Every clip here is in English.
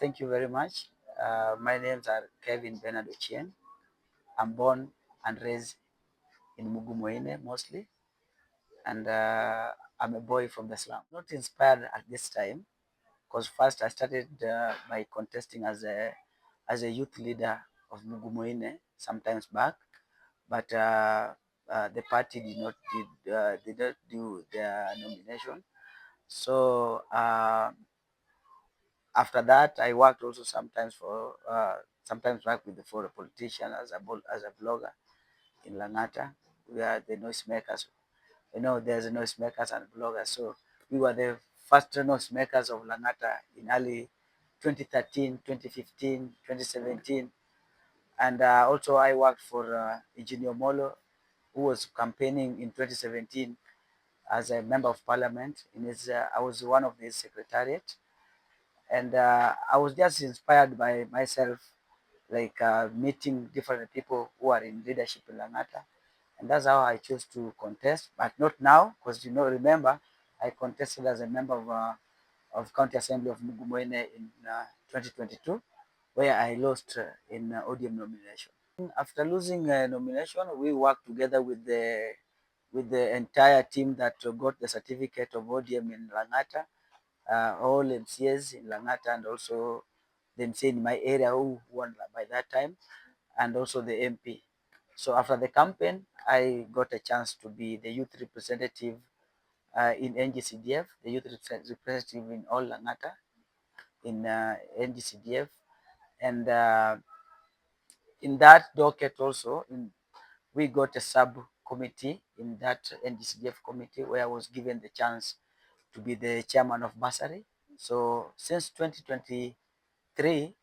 Thank you very much. My names are Kevin Bernard Ochieng. I'm born and raised in Mugumoini mostly, and I'm a boy from the slum. Not inspired at this time, because first I started by contesting as a youth leader of Mugumoini sometimes back, but the party did not do their nomination. So after that, I worked also sometimes work for a politician as a blogger in Langata. We are the noisemakers. There's noisemakers and bloggers. So we were the first noisemakers of Langata in early 2013, 2015, 2017. And also I worked for Engineer Molo, who was campaigning in 2017 as a member of parliament. I was one of his secretariat. And I was just inspired by myself, like meeting different people who are in leadership in Langata, and that's how I chose to contest. But not now, because remember, I contested as a member of County Assembly of Mugumoini in 2022, where I lost in ODM nomination. After losing nomination, we worked together with the entire team that got the certificate of ODM in Langata, all MCAs in Langata, and also the MCA in my area who won by that time, and also the MP. So after the campaign, I got a chance to be the youth representative in NGCDF, the youth representative in all Langata in NGCDF, and in that docket also, we got a subcommittee in that NGCDF committee where I was given the chance to be the chairman of bursary. So since 2023,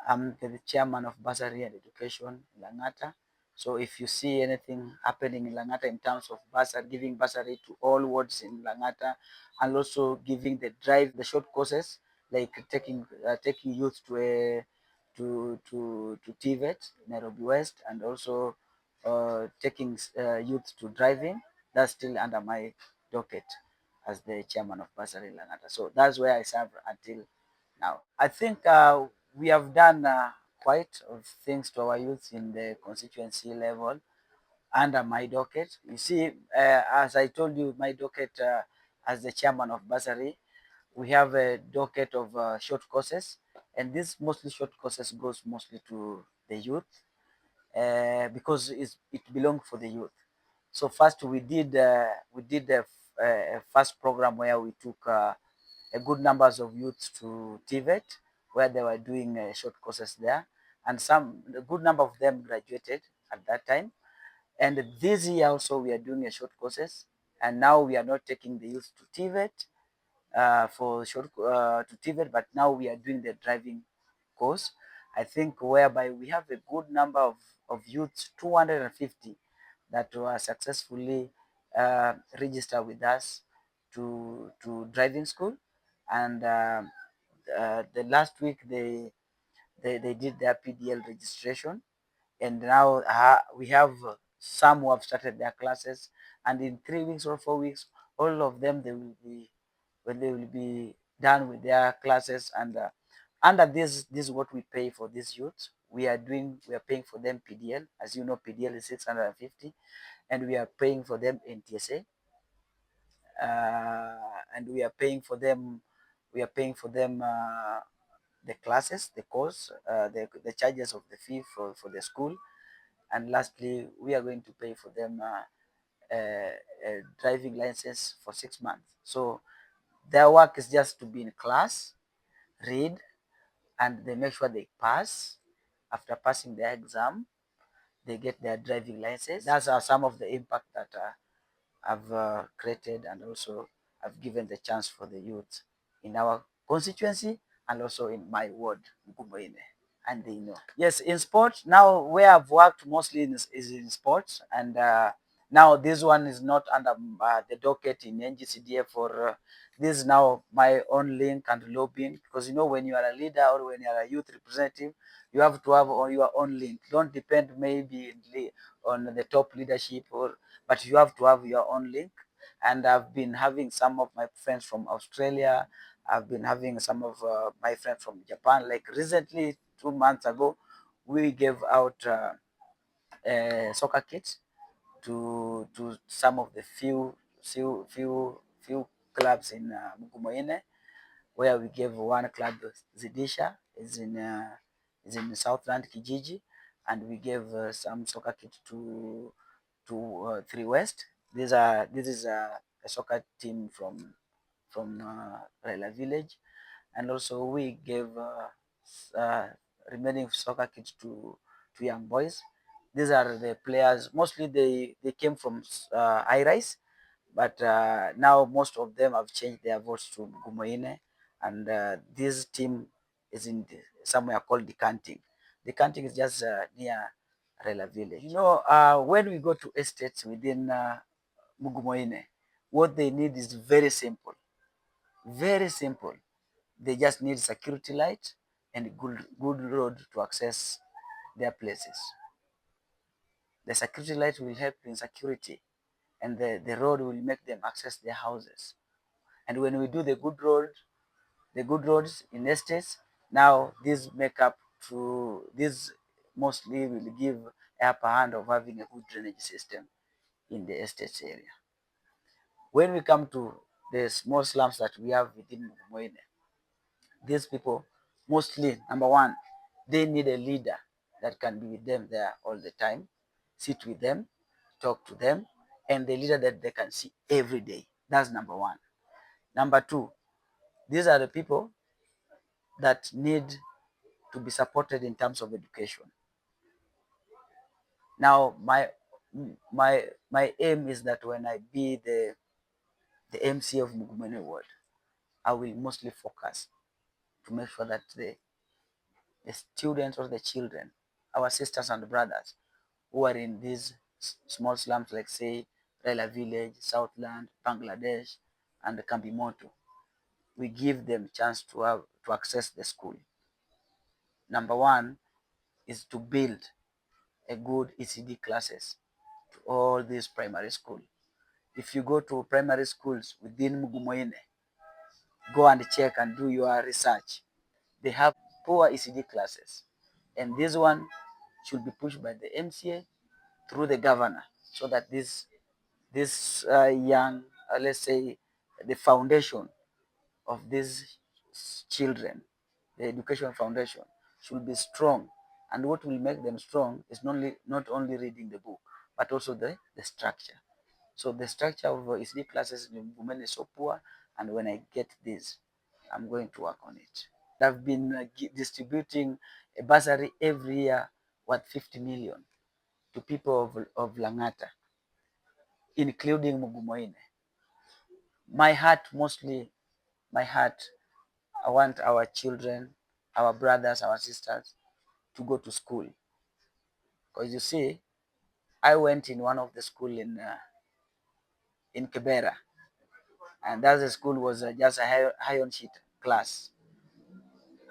I'm the chairman of bursary and education in Langata. So if you see anything happening in Langata in terms of bursary, giving bursary to all wards in Langata, and also giving the short courses, like taking youth to TVET, Nairobi West, and also taking youth to driving, that's still under my docket as the chairman of bursary in Langata. So that's where I serve until now. I think we have done quite of things to our youth in the constituency level under my docket. You see, as I told you, my docket as the chairman of bursary, we have a docket of short courses, and this mostly short courses goes mostly to the youth because it belongs for the youth. So first we did a first program where we took a good numbers of youths to TVET, where they were doing short courses there, and a good number of them graduated at that time. And this year also we are doing a short courses, and now we are not taking the youth to TVET for short to TVET, but now we are doing the driving course. I think whereby we have a good number of youths, 250, that were successfully registered with us to driving school. And the last week they did their PDL registration, and now we have some who have started their classes, and in 3 weeks or 4 weeks, all of them they will be done with their classes. And under this is what we pay for these youths. We are paying for them PDL. As you know, PDL is 650, and we are paying for them NTSA, and we are paying for them the classes, the course, the charges of the fee for the school. And lastly, we are going to pay for them a driving license for 6 months. So their work is just to be in class, read, and they make sure they pass. After passing their exam, they get their driving license. That's some of the impact that I've created, and also I've given the chance for the youth in our constituency and also in my ward, Mugumoini. And they know. Yes, in sports, now where I've worked mostly is in sports, and now this one is not under the docket in NGCDF for this is now my own link and lobbying, because when you are a leader or when you are a youth representative, you have to have your own link. Don't depend maybe on the top leadership, but you have to have your own link. And I've been having some of my friends from Australia, I've been having some of my friends from Japan. Like recently, 2 months ago, we gave out soccer kits to some of the few clubs in Mugumoini, where we gave one club Zidisha is in Southland Kijiji, and we gave some soccer kit to Three West. This is a soccer team from Raila village, and also we gave uh, remaining soccer kits to young boys. These are the players. Mostly they came from Irise, but now most of them have changed their votes to Gumoine, and this team is in somewhere called Decanting. Decanting is just near Rela village. When we go to estates within Mugumoine, what they need is very simple. Very simple. They just need security light and good road to access their places. The security light will help in security, and the road will make them access their houses. And when we do the good roads in estates, now this make up to this mostly will give upper hand of having a good drainage system in the estates area. When we come to the small slums that we have within Mugumoine, these people mostly, number one, they need a leader that can be with them there all the time, sit with them, talk to them, and the leader that they can see every day. That's number one. Number two, these are the people that need to be supported in terms of education. Now, my aim is that when I be the MC of Mugumoini Ward, I will mostly focus to make sure that the students or the children, our sisters and brothers who are in these small slums like say Raila Village, Southland, Bangladesh, and Kambimoto, we give them chance to access the school. Number one is to build a good ECD classes to all these primary school. If you go to primary schools within Mugumoine, go and check and do your research. They have poor ECD classes, and this one should be pushed by the MCA through the governor, so that this young, let's say, the foundation of these children, the education foundation, should be strong. And what will make them strong is not only reading the book, but also the structure. So the structure of ECD classes in women is so poor, and when I get this, I'm going to work on it. I've been distributing a bursary every year worth 50 million to people of Langata, including Mugumoine. My heart, mostly, my heart, I want our children, our brothers, our sisters to go to school. Because you see, I went in one of the school in Kibera, and that the school was just a iron sheet class.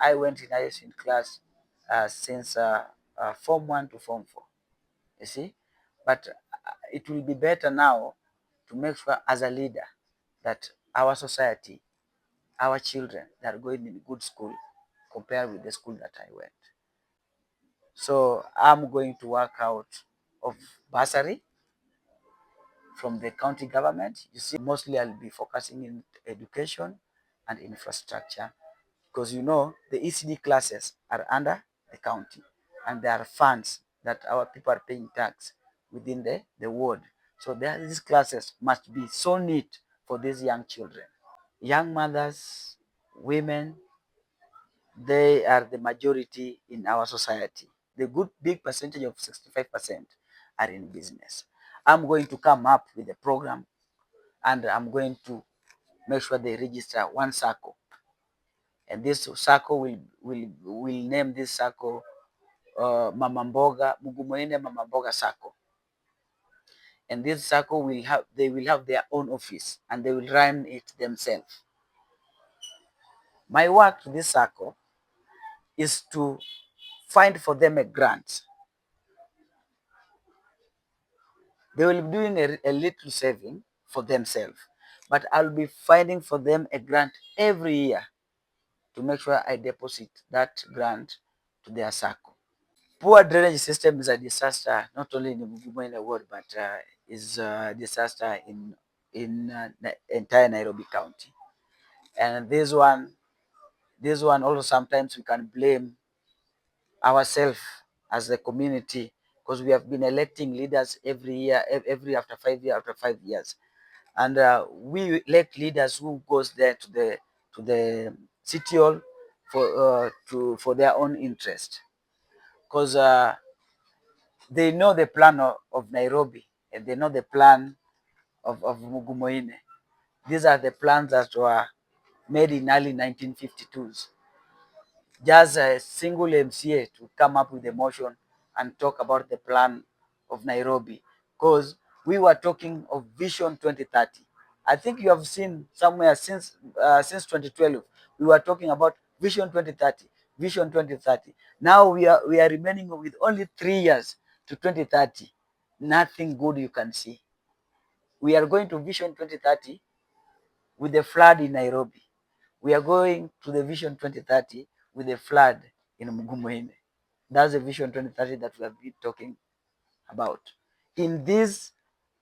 I went in iron sheet class since Form 1 to Form 4, you see. But it will be better now to make sure as a leader that our society, our children, they are going in good school compared with the school that I went. So I'm going to work out of bursary from the county government. You see, mostly I'll be focusing in education and infrastructure, because the ECD classes are under the county, and there are funds that our people are paying tax within the ward. So these classes must be so neat for these young children. Young mothers, women, they are the majority in our society. The good big percentage of 65% are in business. I'm going to come up with a program, and I'm going to make sure they register one circle. And this circle will name this circle Mama Mboga, Mugumoine Mama Mboga Circle. And this circle they will have their own office, and they will run it themselves. My work to this circle is to find for them a grant. They will be doing a little saving for themselves, but I'll be finding for them a grant every year to make sure I deposit that grant to their circle. Poor drainage system is a disaster, not only in Mugumoini ward, but is a disaster in the entire Nairobi County. And this one also sometimes we can blame ourselves as a community, because we have been electing leaders every year, every after 5 years, and we elect leaders who goes there to the city hall for their own interest, because they know the plan of Nairobi, and they know the plan of Mugumoini. These are the plans that were made in early 1952s. Just a single MCA to come up with a motion and talk about the plan of Nairobi, because we were talking of Vision 2030. I think you have seen somewhere since 2012 we were talking about Vision 2030, Vision 2030. Now we are remaining with only 3 years to 2030. Nothing good you can see. We are going to Vision 2030 with the flood in Nairobi. We are going to the Vision 2030 with a flood in Mugumoini. That's the Vision 2030 that we have been talking about. In this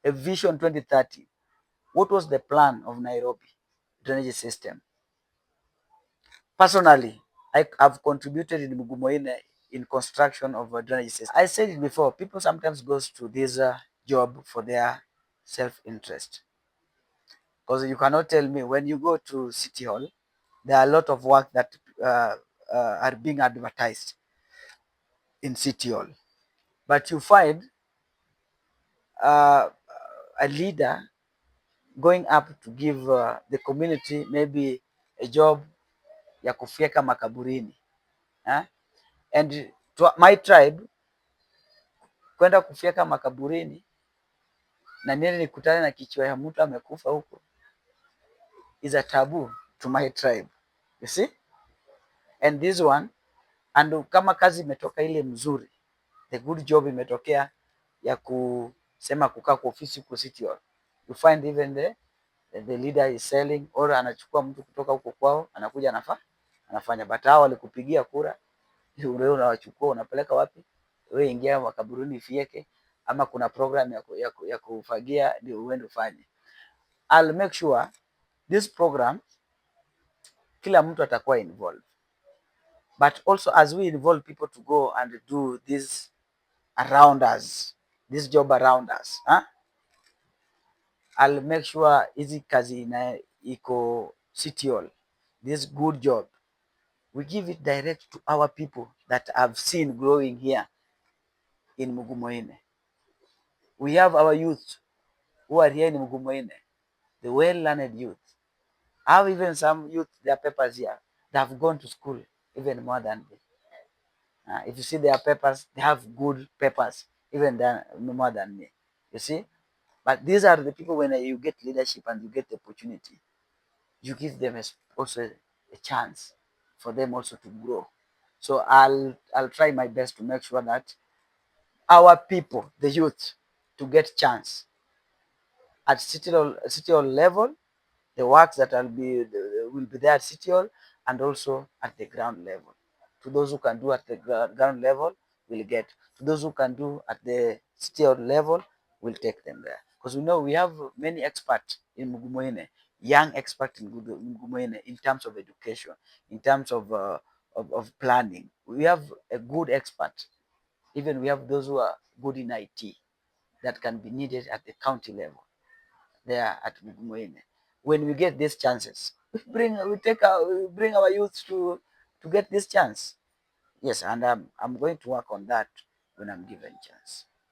Vision 2030, what was the plan of Nairobi drainage system? Personally, I have contributed in Mugumoini in construction of a drainage system. I said it before, people sometimes goes to this job for their self-interest. Because you cannot tell me when you go to City Hall, there are a lot of work that uh, are being advertised in City Hall. But you find uh, a leader going up to give the community maybe a job ya kufyeka makaburini. Eh? And to my tribe, kwenda kufyeka makaburini na niende nikutane na kichwa ya mtu amekufa huko is a taboo to my tribe. You see? And this one, and kama kazi imetoka ile mzuri, the good job imetokea ya kusema kukaa kwa ofisi huko City Hall, you find even the leader is selling, or anachukua mtu kutoka huko kwao anakuja anafanya. But hao walikupigia kura, wewe unawachukua unapeleka wapi? Wewe ingia makaburini fieke, ama kuna program ya kufagia ndio uende ufanye. I'll make sure this program kila mtu atakuwa involved, but also as we involve people to go and do this around us, this job around us, huh? I'll make sure hizi kazi iko City Hall, this good job, we give it direct to our people that I've seen growing here in Mugumoini. We have our youth who are here in Mugumoini, the well-learned youth. I have even some youth, their papers here, they have gone to school even more than me. If you see their papers, they have good papers, even more than me. You see? But these are the people, when you get leadership and you get the opportunity, you give them also a chance for them also to grow. So I'll try my best to make sure that our people, the youth, to get chance at city hall level, the works that will be there at City Hall, and also at the ground level. To those who can do at the ground level, we'll get. To those who can do at the City Hall level, we'll take them there. Because we know we have many experts in Mugumoini, young experts in Mugumoini, in terms of education, in terms of planning. We have a good expert. Even we have those who are good in IT that can be needed at the county level there at Mugumoini. When we get these chances, we bring our youth to get this chance. Yes, and I'm going to work on that when I'm given chance.